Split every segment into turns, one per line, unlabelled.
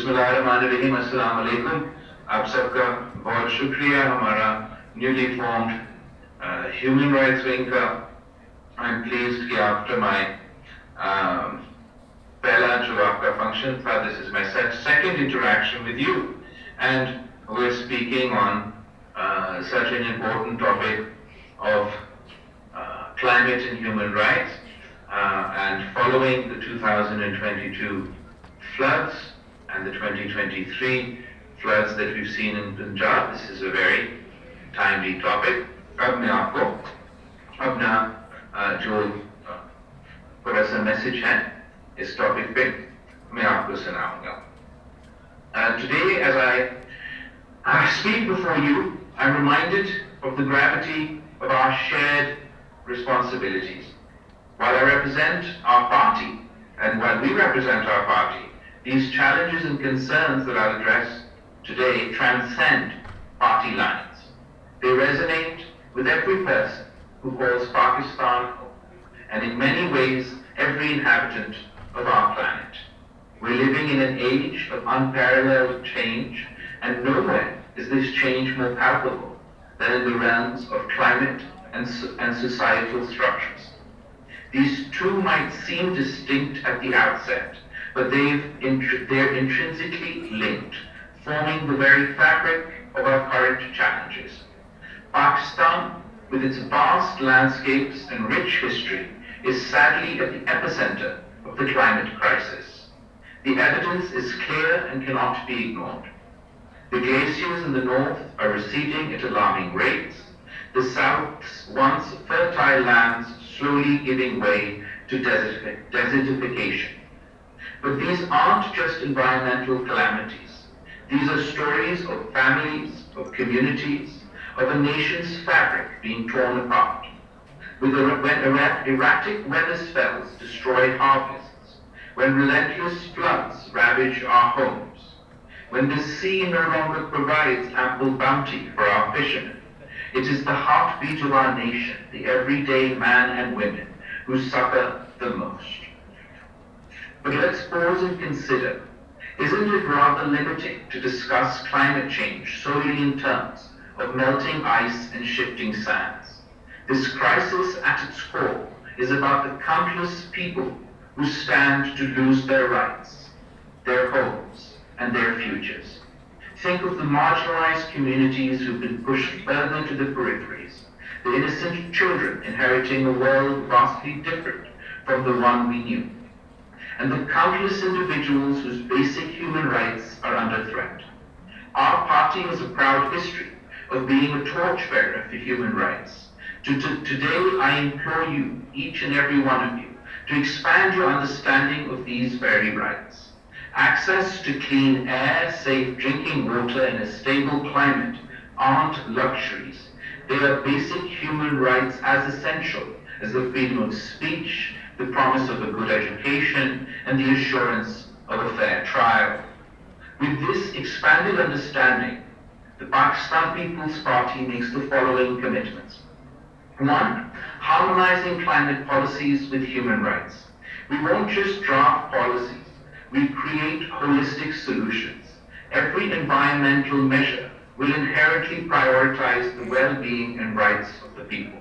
बिस्मिल्लाहिर्रहमानिर्रहीम, अस्सलाम वालेकुम। आप सबका बहुत शुक्रिया हमारा newly formed human rights wing का। आई एम प्लीज्ड कि आफ्टर माय पहला जो आपका फंक्शन था, this is my second interaction with you and we are speaking on such an important topic of climate and human rights, and following the 2022 floods and the 2023 floods that we've seen in Punjab, this is a very timely topic. अब मैं आपको अपना जो थोड़ा सा message है इस topic पे मैं आपको सुनाऊंगा. Today, as I speak before you, I'm reminded of the gravity of our shared responsibilities. While I represent our party, and while we represent our party, these challenges and concerns that I'll address today transcend party lines. They resonate with every person who calls Pakistan home, and in many ways, every inhabitant of our planet. We're living in an age of unparalleled change, and nowhere is this change more palpable than in the realms of climate and societal structures. These two might seem distinct at the outset, but they're intrinsically linked, forming the very fabric of our current challenges. Pakistan, with its vast landscapes and rich history, is sadly at the epicenter of the climate crisis. The evidence is clear and cannot be ignored. The glaciers in the north are receding at alarming rates. The south's once fertile lands slowly giving way to desertification. But these aren't just environmental calamities. These are stories of families, of communities, of a nation's fabric being torn apart. When erratic weather spells destroy harvests, when relentless floods ravage our homes, when the sea no longer provides ample bounty for our fishermen, it is the heartbeat of our nation, the everyday man and women, who suffer the most. But let's pause and consider, isn't it rather limiting to discuss climate change solely in terms of melting ice and shifting sands? This crisis at its core is about the countless people who stand to lose their rights, their homes, and their futures. Think of the marginalized communities who've been pushed further to the peripheries, the innocent children inheriting a world vastly different from the one we knew, and the countless individuals whose basic human rights are under threat. Our party has a proud history of being a torchbearer for human rights. Today, I implore you, each and every one of you, to expand your understanding of these very rights. Access to clean air, safe drinking water, and a stable climate aren't luxuries. They are basic human rights as essential as the freedom of speech, the promise of a good education, and the assurance of a fair trial. With this expanded understanding, the Pakistan People's Party makes the following commitments. 1. Harmonizing climate policies with human rights. We won't just draft policies. We create holistic solutions. Every environmental measure will inherently prioritize the well-being and rights of the people.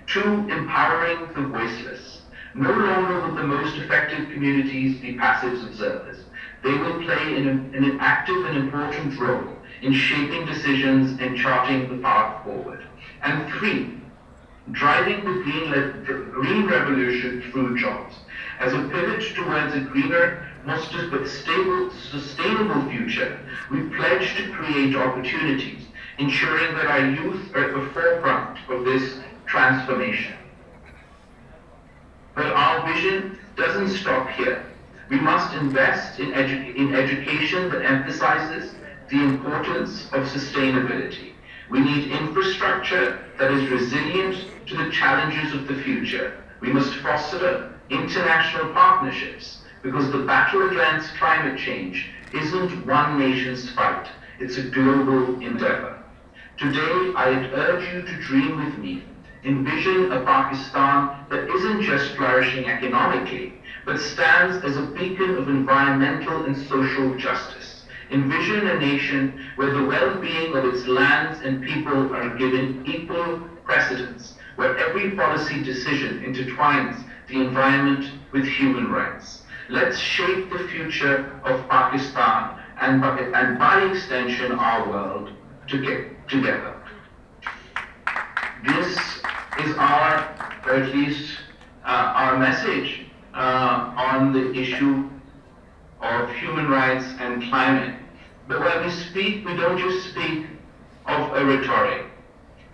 2. Empowering the voiceless. No longer will the most affected communities be passive observers. They will play an active and important role in shaping decisions and charting the path forward. And 3. Driving the green revolution through jobs. As a pivot towards a greener, more sustainable future, we pledge to create opportunities, ensuring that our youth are at the forefront of this transformation. But our vision doesn't stop here. We must invest in education that emphasizes the importance of sustainability. We need infrastructure that is resilient to the challenges of the future. We must foster international partnerships, because the battle against climate change isn't one nation's fight, it's a global endeavor. Today, I'd urge you to dream with me, envision a Pakistan that isn't just flourishing economically, but stands as a beacon of environmental and social justice. Envision a nation where the well-being of its lands and people are given equal precedence, where every policy decision intertwines the environment with human rights. Let's shape the future of Pakistan and by extension our world together. This is or at least our message on the issue of human rights and climate. But when we speak, we don't just speak of a rhetoric.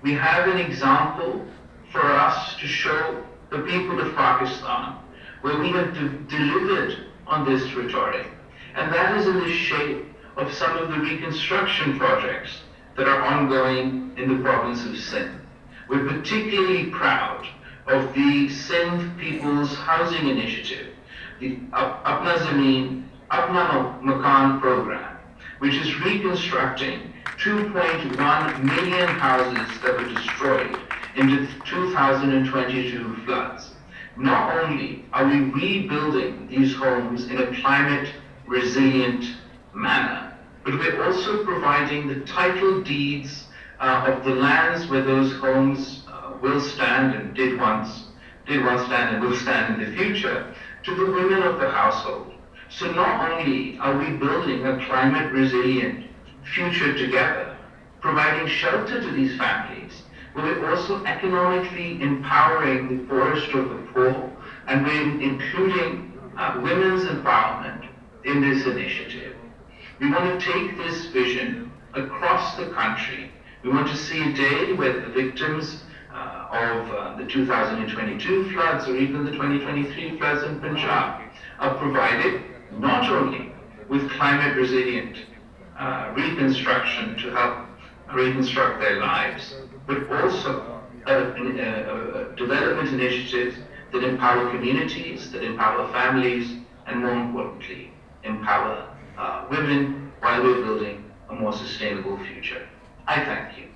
We have an example for us to show the people of Pakistan where we have delivered on this rhetoric. And that is in the shape of some of the reconstruction projects that are ongoing in the province of Sindh. We're particularly proud of the Sindh People's Housing Initiative, the Apna Zameen, Apna Makan program, which is reconstructing 2.1 million houses that were destroyed in the 2022 floods. Not only are we rebuilding these homes in a climate resilient manner, but we're also providing the title deeds of the lands where those homes will stand and did once stand and will stand in the future to the women of the household. So not only are we building a climate resilient future together, providing shelter to these families, but we're also economically empowering the poorest of the poor, and we're including women's empowerment in this initiative. We want to take this vision across the country. We want to see a day where the victims of the 2022 floods or even the 2023 floods in Punjab are provided not only with climate resilient reconstruction to help reconstruct their lives, but also development initiatives that empower communities, that empower families, and more importantly, empower women while we're building a more sustainable future. I thank you.